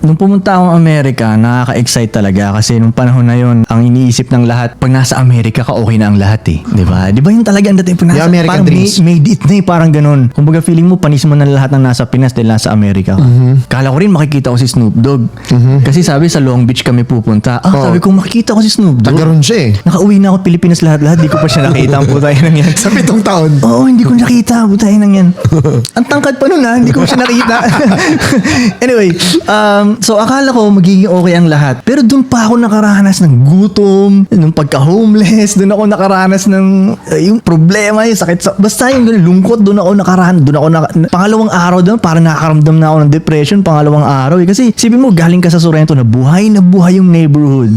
Nung pumunta akong Amerika, nakaka-excite talaga kasi nung panahon na yon, ang iniisip ng lahat, pag nasa Amerika ka, okay na ang lahat eh. Di ba? Di ba yung talaga ang dating pag nasa, Yung American parang dreams. made it na eh, parang ganun. Kumbaga feeling mo, panis mo na lahat ng nasa Pinas dahil nasa Amerika ka. Kala ko rin makikita ko si Snoop Dogg. Kasi sabi sa Long Beach kami pupunta. Sabi ko makikita ko si Snoop Dogg. Tagaroon siya eh. Nakauwi na ako Pilipinas lahat-lahat, di ko pa siya nakita ang putay nang yan. Sa 7 taon. Oo, hindi ko nakita. Butay nang yan. Ang tangkad pa nun hindi ko siya nakita. Anyway, so akala ko magiging okay ang lahat. Pero doon pa ako nakaranas ng gutom, nung pagka-homeless, doon ako nakaranas ng yung problema, yung sakit. Basta yung ganun, lungkot, doon ako nakaranas. Doon ako pangalawang araw doon, parang nakakaramdam na ako ng depression, pangalawang araw. Kasi sipin mo, galing ka sa Sorrento, na buhay yung neighborhood.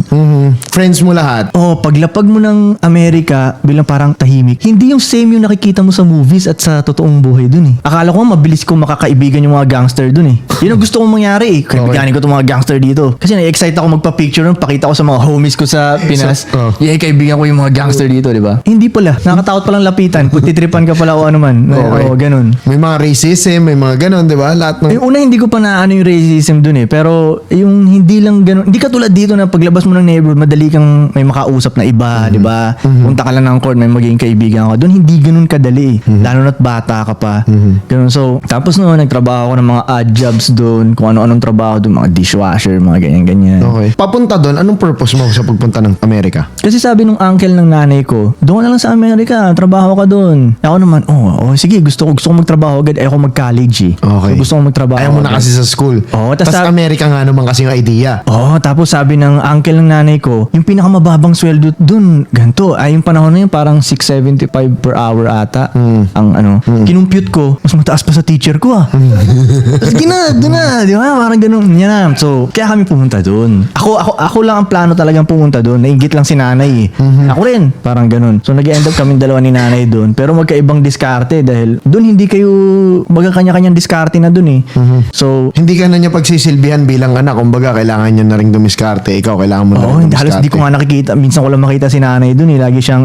Friends mo lahat. Paglapag mo ng Amerika, bilang parang tahimik, hindi yung same yung nakikita mo sa movies at sa totoong buhay dun eh. Akala ko mabilis ko makakaibigan yung mga gangster dun eh. Yun ang gusto kong mangyari eh. Kaibiganin ko itong mga gangster dito. Kasi na-excite ako magpa-picture nun, pakita ko sa mga homies ko sa Pinas. Kaibigan ko yung mga gangster dito, di ba? Hindi pala. Nakakatakot palang lapitan. Putitripan ka pala o ano man. Oo, ganun. May mga racism, may mga ganun, di ba? Lahat ng... Yung una, hindi ko pa naano yung racism dun eh. Pero yung hindi lang ganun. Hindi katulad dito na paglabas mo ng neighborhood, madali kang may makausap na iba, di ba? Punta ka lang ng court, may magiging kaibigan ka. Doon hindi ganun kadali. Lalo na't bata ka pa. Ganun. So, tapos noon, nagtrabaho ako ng mga odd jobs doon, kung ano-anong trabaho doon, mga dishwasher, mga ganyan-ganyan. Okay. Papunta doon, anong purpose mo sa pagpunta ng Amerika? Kasi sabi nung uncle ng nanay ko, doon ka na lang sa Amerika, trabaho ka doon. Ako naman, sige, gusto ko magtrabaho agad, ayoko mag-college eh. Okay. So, gusto ko magtrabaho Ayaw mo na agad. kasi sa school. Tas Amerika nga naman kasi yung idea. Tapos sabi ng uncle ng nanay ko, yung pinakamababang sweldo dun, ganito. Yung panahon na yun, parang 6.75 per hour ata. Ang kinumpute ko, mas mataas pa sa teacher ko Sige na, doon na, di ba? Parang ganun. Yan na. So, kaya kami pumunta dun. Ako lang ang plano talagang pumunta dun. Nainggit lang si nanay Ako rin, parang ganun. So, nag-end up kami dalawa ni nanay dun. Pero magkaibang diskarte dahil dun hindi kayo magkakanya-kanyang diskarte na dun eh. So, Hindi ka na niya pagsisilbihan bilang anak. Kumbaga, kailangan niya na rin dumiskarte. Ikaw, kailangan mo na rin dumiskarte. halos hindi ko nga nakikita. Minsan ko lang makita si nanay dun eh. Lagi siyang,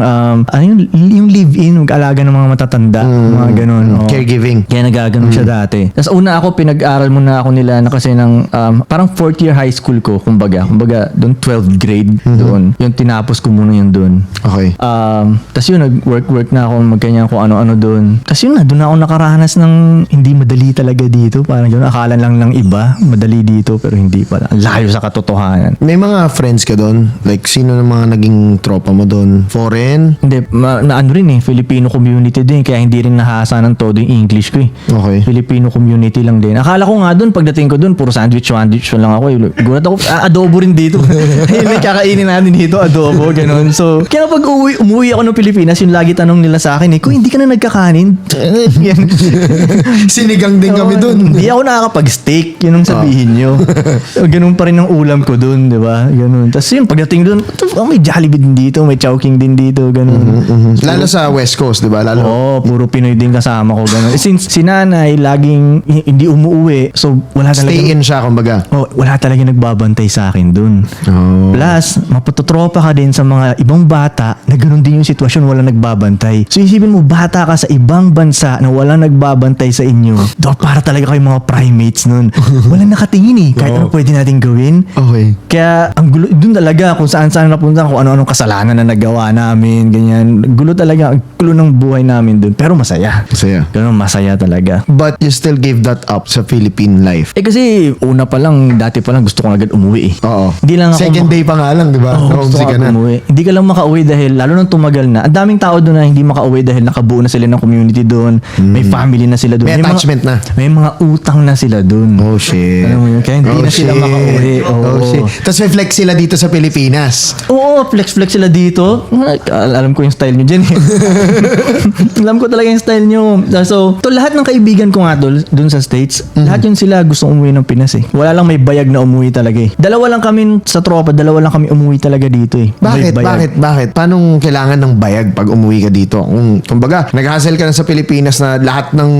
yung live-in, mag-alaga ng mga matatanda. Mga ganun. Caregiving. Kaya nagaganon siya dati. Tapos una ako, pinag-aral muna ako nila na kasi ng, parang 4th year high school ko, kumbaga doon 12th grade doon. Yung tinapos ko muna yun doon. Okay. Tapos yun, nag-work na ako, magkanya kung ano-ano doon. Tapos yun na, doon ako nakaranas ng hindi madali talaga dito. Parang yun, akala lang ng iba, madali dito, pero hindi pala. Layo sa katotohanan. May mga friends ka doon? Like, sino ng mga naging tropa mo doon? Foreign? Hindi, na ano rin eh, Filipino community din, kaya hindi rin nahasa ng todo yung English ko eh. Okay. Filipino community lang din. Akala ko nga doon, pagdating ko doon, puro sandwich lang ako. Gulat ako, adobo rin dito. Ayun, may kakainin natin dito, adobo, ganun. So, kaya pag umuwi ako ng Pilipinas, yung lagi tanong nila sa akin kung hindi ka na nagkakanin. Yan. Sinigang din kami doon. Hindi ako nakakapag-steak, yun ang sabihin nyo. Ganun pa rin ang ulam ko doon, di ba? Ganun. Tapos yun, pagdating doon, may Jollibee din dito, may Chowking din dito, ganun. Lalo sa West Coast, di ba? Puro Pinoy din kasama ko, ganun. Since si nanay, laging hindi umuwi, so wala talaga. Stay in siya, kumbaga. Wala talaga nagbabantay sa akin doon. Plus, mapatutropa ka din sa mga ibang bata na ganun din yung sitwasyon, wala nagbabantay. So isipin mo, bata ka sa ibang bansa na wala nagbabantay sa inyo. Para talaga kayo mga primates nun. Wala nakatingin eh. Kahit ano pwede natin gawin. Okay. Kaya ang gulo, dun talaga kung saan-saan napunta, kung ano-anong kasalanan na nagawa namin, ganyan. Gulo talaga, ang gulo ng buhay namin dun. Pero masaya. Masaya. Ganun, masaya talaga. But you still gave that up sa Philippine life. Kasi una pa lang, dati pa lang gusto ko agad umuwi eh. Oo. Hindi lang ako Second day pa nga lang, di ba? gusto ko ka na. umuwi. Hindi ka lang makauwi dahil, lalo nang tumagal na, ang daming tao doon na hindi makauwi dahil nakabuo na sila ng community doon. May family na sila doon. May attachment na. May mga utang na sila doon. Oh, shit. Alam mo yun? Kaya hindi na sila makauwi. Oh, shit. Tapos may flex sila dito sa Pilipinas. Oo, flex sila dito. Alam ko yung style nyo dyan eh. Alam ko talaga yung style nyo. So, lahat ng kaibigan ko nga doon sa States, lahat yun sila gustong umuwi ng Pinas eh. Wala lang may bayag na umuwi talaga eh. Dalawa lang kami sa tropa, dalawa lang kami umuwi talaga dito eh. Bakit? Paano kailangan ng bayag pag umuwi ka dito? Kumbaga, nag-hustle ka na sa Pilipinas na lahat ng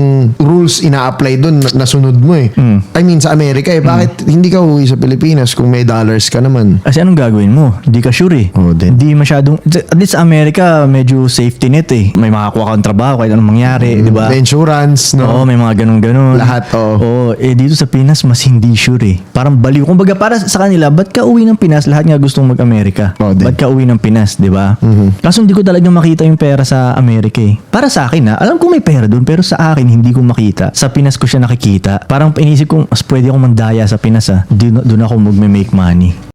rules ina-apply doon na sunod mo eh. I mean, sa Amerika eh. Bakit hindi ka uwi sa Pilipinas kung may dollars ka naman? Kasi anong gagawin mo? Hindi ka sure eh. Oo din. Hindi masyadong, at least sa Amerika, medyo safety net eh. May makakuha kang trabaho kahit anong mangyari, di ba? May insurance, no? Oo, may mga ganun-ganun. Lahat, oo. Oo, dito sa Pinas, mas hindi sure eh. Parang baliw. Kumbaga, para sa kanila, ba't ka uwi ng Pinas? Lahat nga gustong mag-Amerika. Oo din. Ba't ka uwi ng Pinas, di ba? Kaso hindi ko talagang makita yung pera sa Amerika eh. Para sa akin alam ko may pera doon, pero sa akin, hindi ko makita. Sa Pinas ko siya nakikita. Parang inisip ko, mas pwede akong mandaya sa Pinas Doon ako mag-make money.